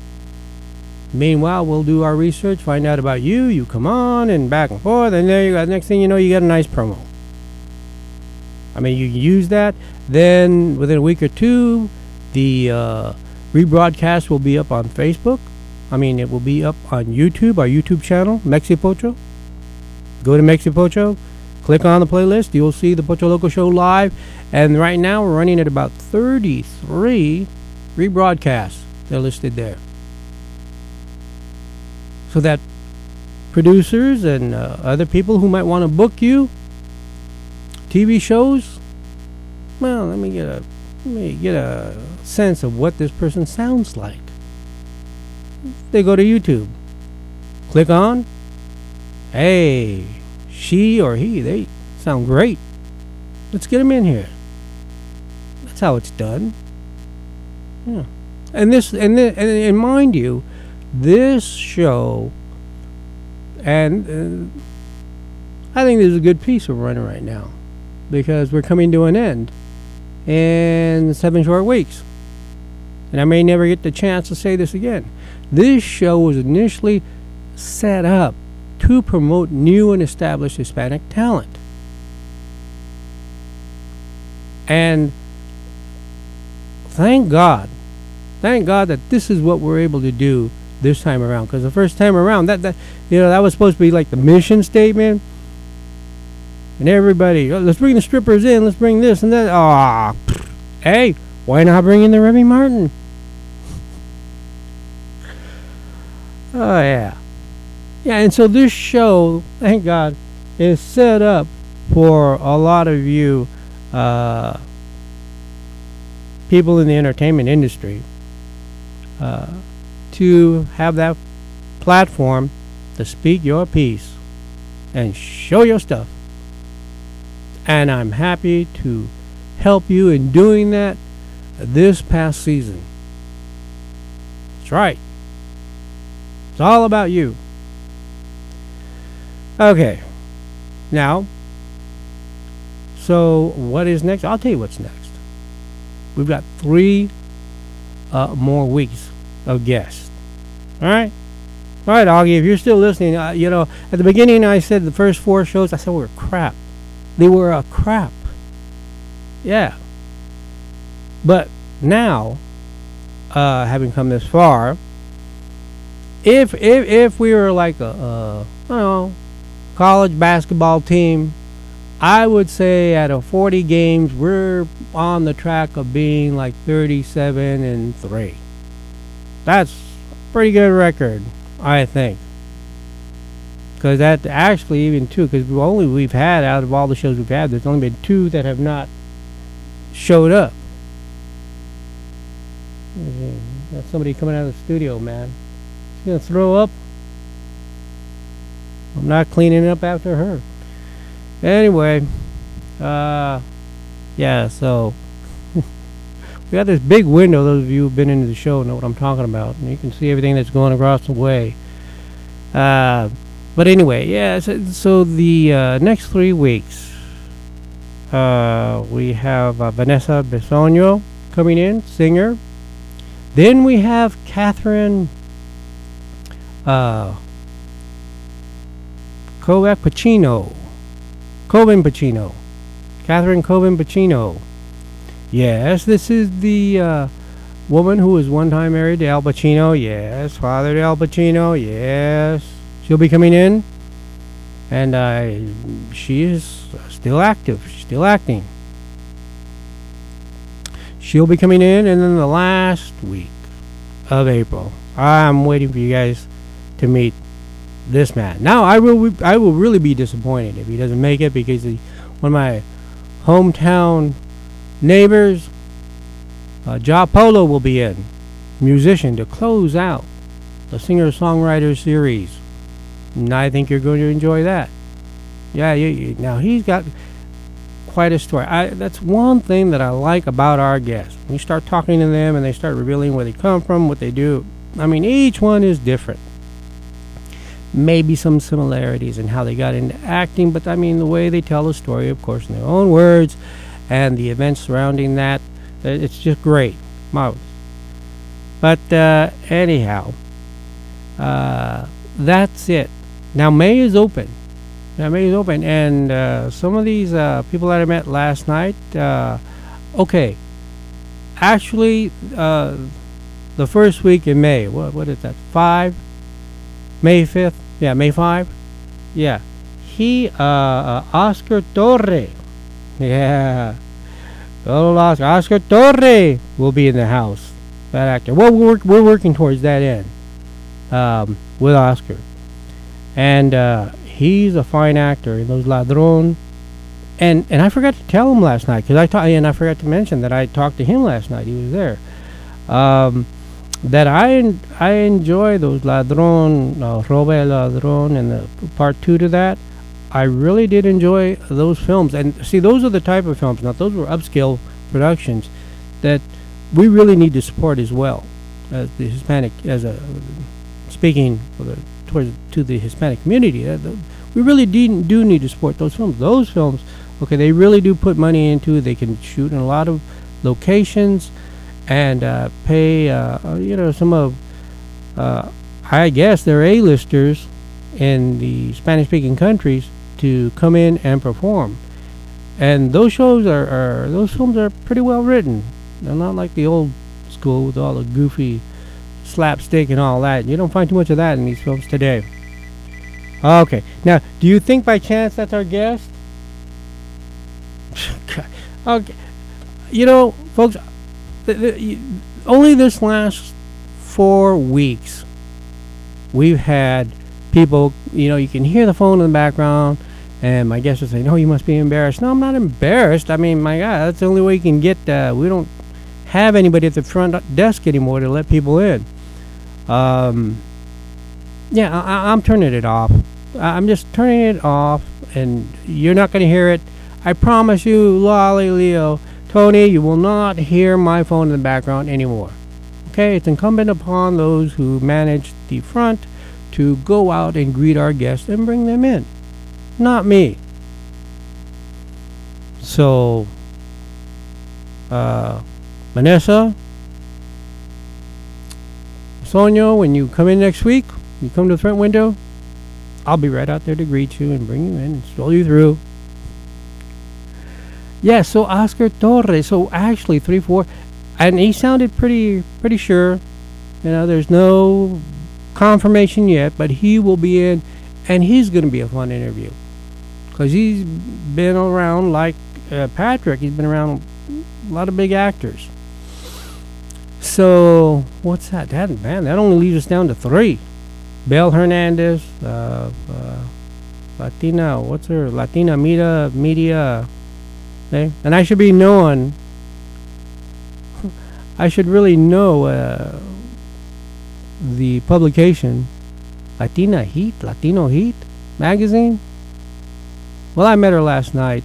Meanwhile, we'll do our research, find out about you. You come on and back and forth, and there you go. Next thing you know, you got a nice promo. I mean, you can use that. Then within a week or two, the rebroadcast will be up on Facebook. I mean, it will be up on YouTube, our YouTube channel, Mexipocho. Go to Mexipocho, click on the playlist. You'll see the Pocho Loco Show live. And right now, we're running at about 33 rebroadcasts. They're listed there. So that producers and other people who might want to book you TV shows, well, let me get a sense of what this person sounds like. They go to YouTube, click on, hey, she or he, they sound great. Let's get him in here. That's how it's done. Yeah. And mind you, this show, and I think this is a good piece we're running right now, because we're coming to an end in 7 short weeks. And I may never get the chance to say this again. This show was initially set up to promote new and established Hispanic talent. And thank God that this is what we're able to do this time around. Because the first time around, that was supposed to be like the mission statement. And everybody, let's bring the strippers in, let's bring this and that. Hey, why not bring in the Remy Martin? Oh, yeah. Yeah, and so this show, thank God, is set up for a lot of you people in the entertainment industry to have that platform to speak your piece and show your stuff. And I'm happy to help you in doing that this past season. That's right. It's all about you. Okay. Now, so what is next? I'll tell you what's next. We've got 3 more weeks of guests. All right? All right, Augie, if you're still listening, at the beginning I said the first 4 shows, I said were crap. They were a crap. Yeah. But now, having come this far, if we were like a college basketball team, I would say out of 40 games, we're on the track of being like 37-3. That's a pretty good record, I think. Because that actually even 2, because we've had out of all the shows we've had, there's only been 2 that have not showed up. Got somebody coming out of the studio, man. She's gonna throw up. I'm not cleaning up after her. Anyway, yeah, so we got this big window. Those of you who've been into the show know what I'm talking about, and you can see everything that's going across the way. But anyway, yeah, so the next 3 weeks, we have Vanessa Bisogno coming in, singer. Then we have Catherine Coben Pacino. Catherine Coben Pacino. Yes, this is the woman who was one time married to Al Pacino. Yes, father to Al Pacino. Yes. She'll be coming in. And she is still active. She's still acting. She'll be coming in. And then the last week of April, I'm waiting for you guys to meet this man. Now, I will really be disappointed if he doesn't make it, because one of my hometown neighbors, Ja Polo, will be in, musician, to close out the singer-songwriter series. And I think you're going to enjoy that. Yeah, now he's got quite a story. That's one thing that I like about our guests. When you start talking to them and they start revealing where they come from, what they do, I mean, each one is different. Maybe some similarities in how they got into acting, but I mean, the way they tell the story, of course, in their own words, and the events surrounding that, it's just great. Marvelous. But anyhow, that's it. Now May is open. And some of these people that I met last night, okay, actually, the first week in May, what is that, 5? May 5th? Yeah, May 5? Yeah. Oscar Torre. Yeah. Oscar Torre will be in the house. That actor. Well, we're working towards that end with Oscar. And he's a fine actor in those Ladrón. And I forgot to tell him last night, because I forgot to mention that I talked to him last night. He was there. That I enjoy those Ladrón, Roba el Ladrón, and the part 2 to that. I really did enjoy those films. And see, those are the type of films. Now, those were upscale productions that we really need to support as well as the Hispanic, speaking to the Hispanic community. We really do need to support those films. Those films, okay, they really do put money into it. They can shoot in a lot of locations and pay, some of, I guess, they're A-listers in the Spanish-speaking countries to come in and perform. And those shows those films are pretty well written. They're not like the old school with all the goofy slapstick and all that. You don't find too much of that in these films today. Okay, now, do you think by chance that's our guest? Okay, folks, only this last 4 weeks, we've had people, you can hear the phone in the background, and my guest is saying, "Oh, you must be embarrassed." No, I'm not embarrassed. I mean, my God, that's the only way you can get, we don't have anybody at the front desk anymore to let people in. Yeah, I'm turning it off. I'm just turning it off, and you're not going to hear it. I promise you, Lolly, Leo, Tony, you will not hear my phone in the background anymore. Okay, it's incumbent upon those who manage the front to go out and greet our guests and bring them in, not me. So, Vanessa, Sonia, when you come in next week, you come to the front window, I'll be right out there to greet you and bring you in and stroll you through. Yeah, so Oscar Torres, so actually 3-4, and he sounded pretty sure. There's no confirmation yet, but he will be in, and he's going to be a fun interview because he's been around like Patrick. He's been around a lot of big actors. So what's that? That only leaves us down to 3. Belle Hernandez, Latina. What's her Latina media? Okay? And I should be knowing. I should really know the publication, Latino Heat magazine. Well, I met her last night.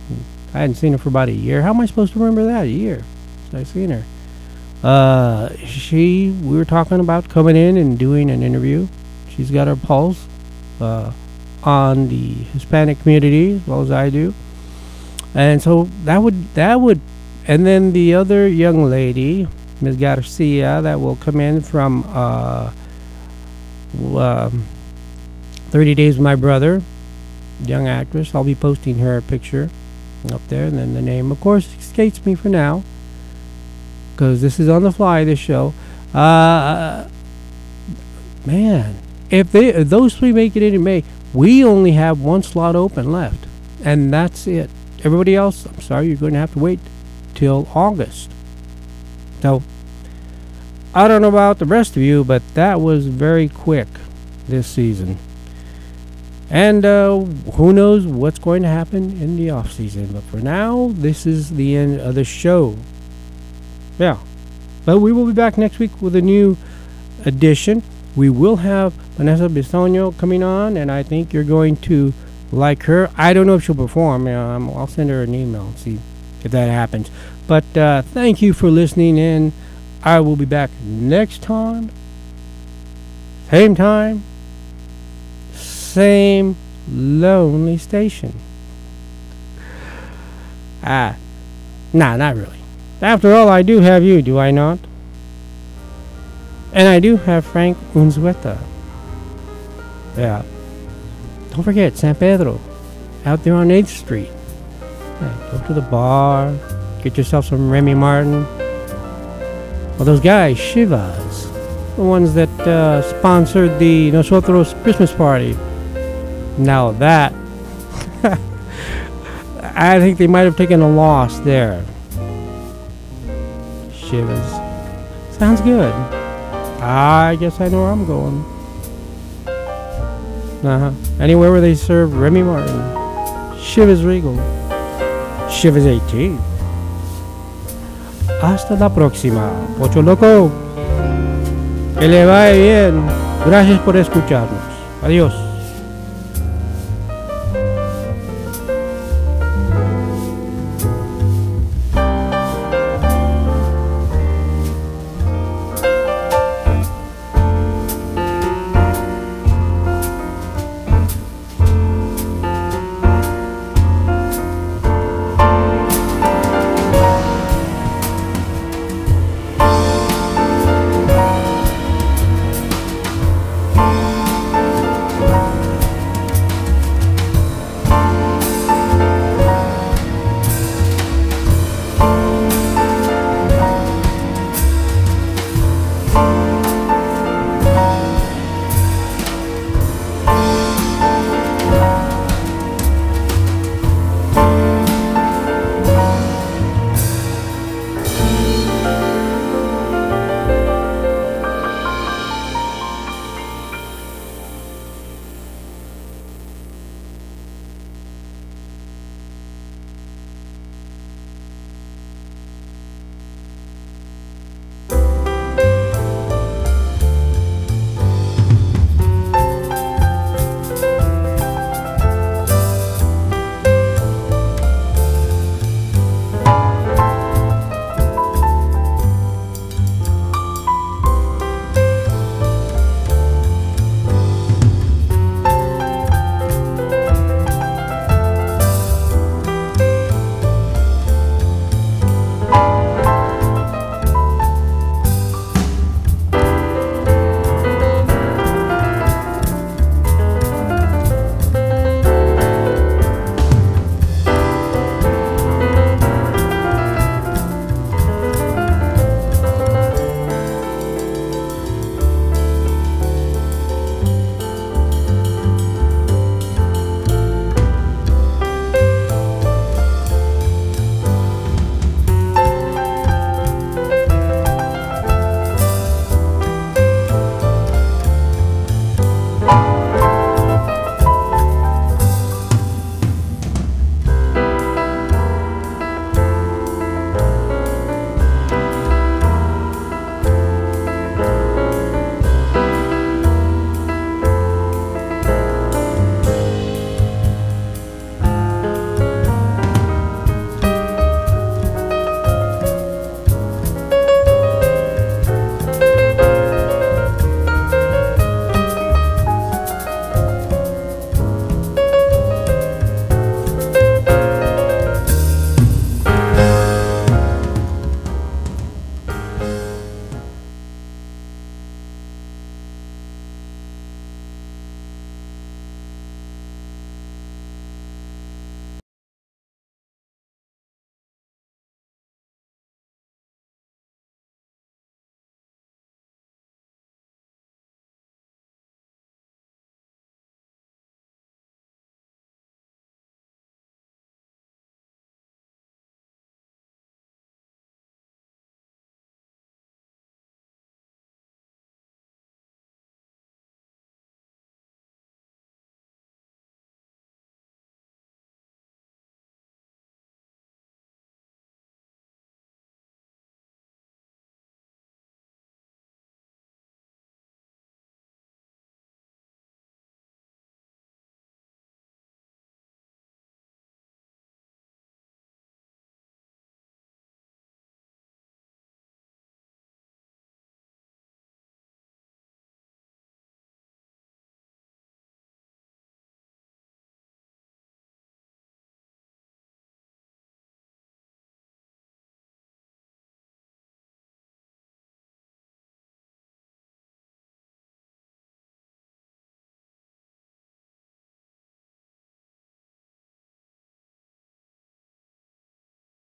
I hadn't seen her for about a year. How am I supposed to remember that? A year since I've seen her. We were talking about coming in and doing an interview. She's got her pulse on the Hispanic community as well as I do. And so that would, and then the other young lady, Ms. Garcia, that will come in from 30 Days with My Brother, young actress. I'll be posting her picture up there, and then the name, of course, escapes me for now because this is on the fly, this show. Man, if those 3 make it in May, we only have 1 slot open left, and that's it. Everybody else, I'm sorry, you're going to have to wait till August. So, I don't know about the rest of you, but that was very quick this season. And who knows what's going to happen in the off season. But for now, this is the end of the show. Yeah. But we will be back next week with a new edition. We will have Vanessa Bisogno coming on, and I think you're going to like her. I don't know if she'll perform. I'll send her an email and see if that happens. But thank you for listening in. I will be back next time. Same time. Same lonely station. Nah, not really. After all, I do have you, do I not? And I do have Frank Unzueta. Yeah. Don't forget, San Pedro, out there on 8th Street. Yeah, go to the bar, get yourself some Remy Martin. Well, those guys, Shivas, the ones that sponsored the Nosotros Christmas party. Now that, I think they might have taken a loss there. Shivas. Sounds good. I guess I know where I'm going. Anywhere where they serve Remy Martin. Shivas Regal. Shivas 18. Hasta la próxima. Pocho Loco. Que le vaya bien. Gracias por escucharnos. Adiós.